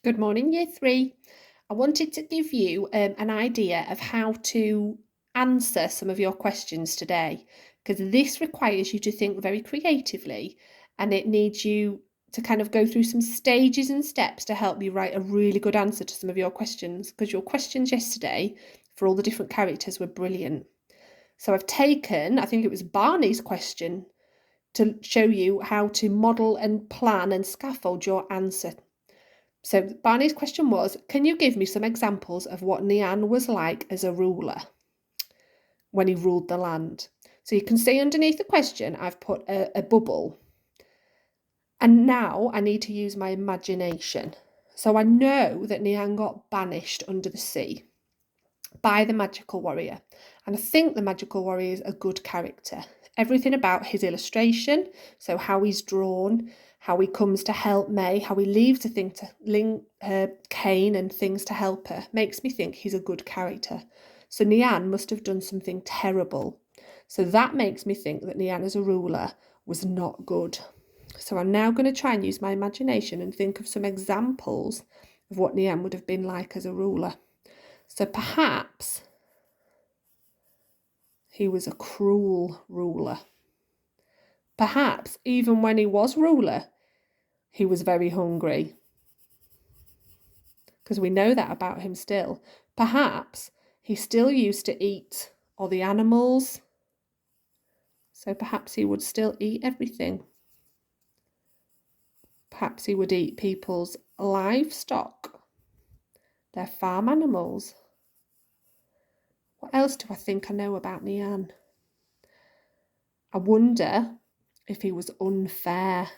Good morning, Year 3. I wanted to give you an idea of how to answer some of your questions today, because this requires you to think very creatively and it needs you to kind of go through some stages and steps to help you write a really good answer to some of your questions, because your questions yesterday for all the different characters were brilliant. So I've taken, I think it was Barney's question, to show you how to model and plan and scaffold your answer. So Barney's question was, can you give me some examples of what Nian was like as a ruler when he ruled the land? So you can see underneath the question, I've put a bubble. And now I need to use my imagination. So I know that Nian got banished under the sea by the magical warrior. And I think the magical warrior is a good character. Everything about his illustration, so how he's drawn, how he comes to help May, how he leaves a thing to link her cane and things to help her, makes me think he's a good character. So Nian must have done something terrible. So that makes me think that Nian as a ruler was not good. So I'm now going to try and use my imagination and think of some examples of what Nian would have been like as a ruler. So perhaps he was a cruel ruler. Perhaps even when he was ruler, he was very hungry. Because we know that about him still. Perhaps he still used to eat all the animals. So perhaps he would still eat everything. Perhaps he would eat people's livestock, their farm animals. What else do I think I know about Nian? I wonder if he was unfair.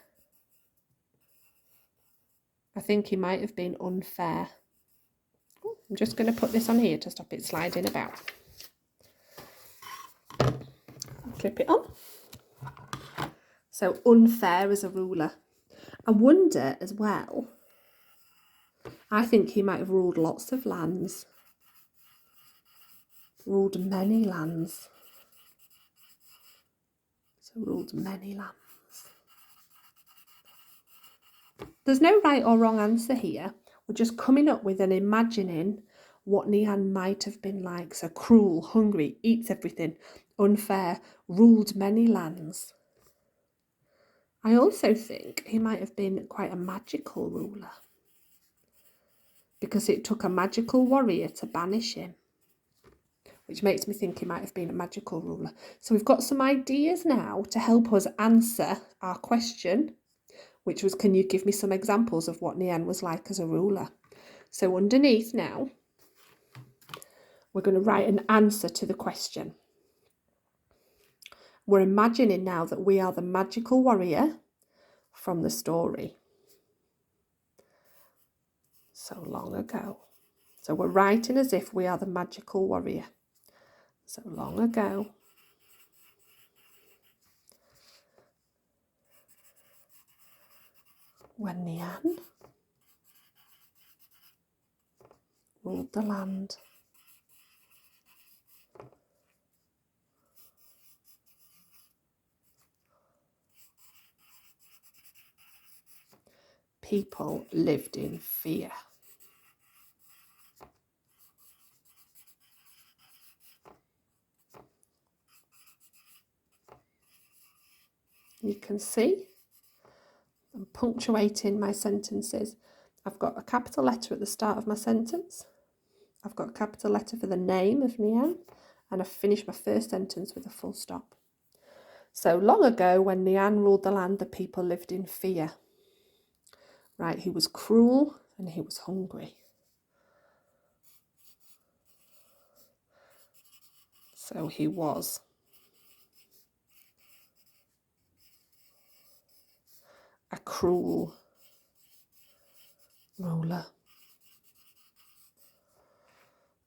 I think he might have been unfair. I'm just going to put this on here to stop it sliding about. Clip it on. So unfair as a ruler. I wonder as well, I think he might have ruled lots of lands. Ruled many lands. So ruled many lands. There's no right or wrong answer here. We're just coming up with and imagining what Nian might have been like. So cruel, hungry, eats everything, unfair, ruled many lands. I also think he might have been quite a magical ruler, because it took a magical warrior to banish him, which makes me think he might have been a magical ruler. So we've got some ideas now to help us answer our question, which was, can you give me some examples of what Nian was like as a ruler? So underneath now, we're going to write an answer to the question. We're imagining now that we are the magical warrior from the story. So long ago. So we're writing as if we are the magical warrior. So long ago. When Nian ruled the land. People lived in fear. You can see I'm punctuating my sentences. I've got a capital letter at the start of my sentence. I've got a capital letter for the name of Nian, and I've finished my first sentence with a full stop. So long ago, when Nian ruled the land, the people lived in fear. Right, he was cruel and he was hungry. So he was a cruel ruler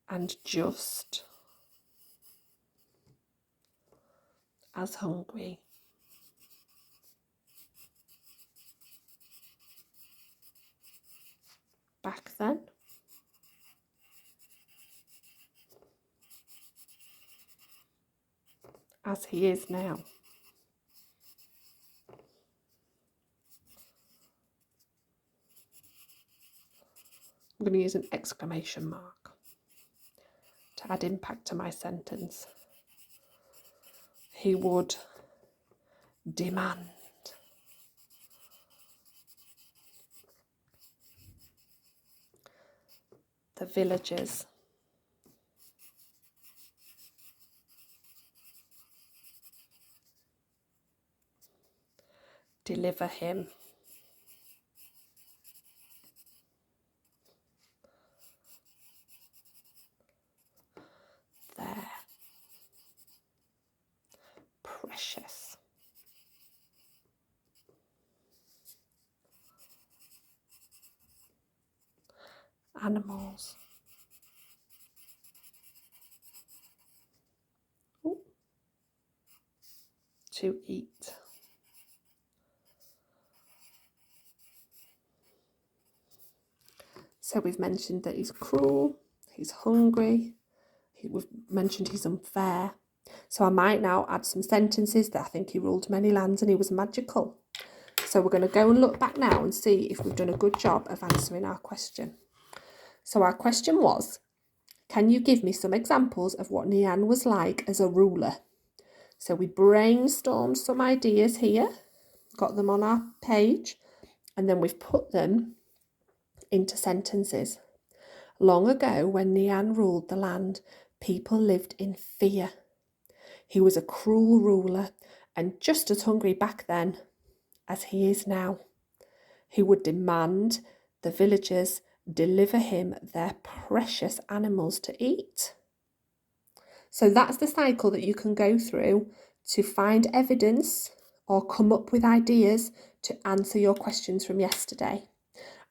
and just as hungry. Back then. As he is now. I'm going to use an exclamation mark to add impact to my sentence. He would demand. The villagers deliver him their precious animals. Ooh. To eat. So we've mentioned that he's cruel, he's hungry, we've mentioned he's unfair. So I might now add some sentences that I think he ruled many lands and he was magical. So we're going to go and look back now and see if we've done a good job of answering our question. So our question was, can you give me some examples of what Nian was like as a ruler? So we brainstormed some ideas here, got them on our page, and then we've put them into sentences. Long ago, when Nian ruled the land, people lived in fear. He was a cruel ruler and just as hungry back then as he is now. He would demand the villagers deliver him their precious animals to eat. So that's the cycle that you can go through to find evidence or come up with ideas to answer your questions from yesterday.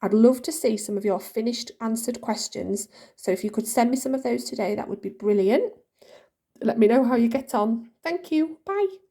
I'd love to see some of your finished answered questions. So if you could send me some of those today, that would be brilliant. Let me know how you get on. Thank you. Bye.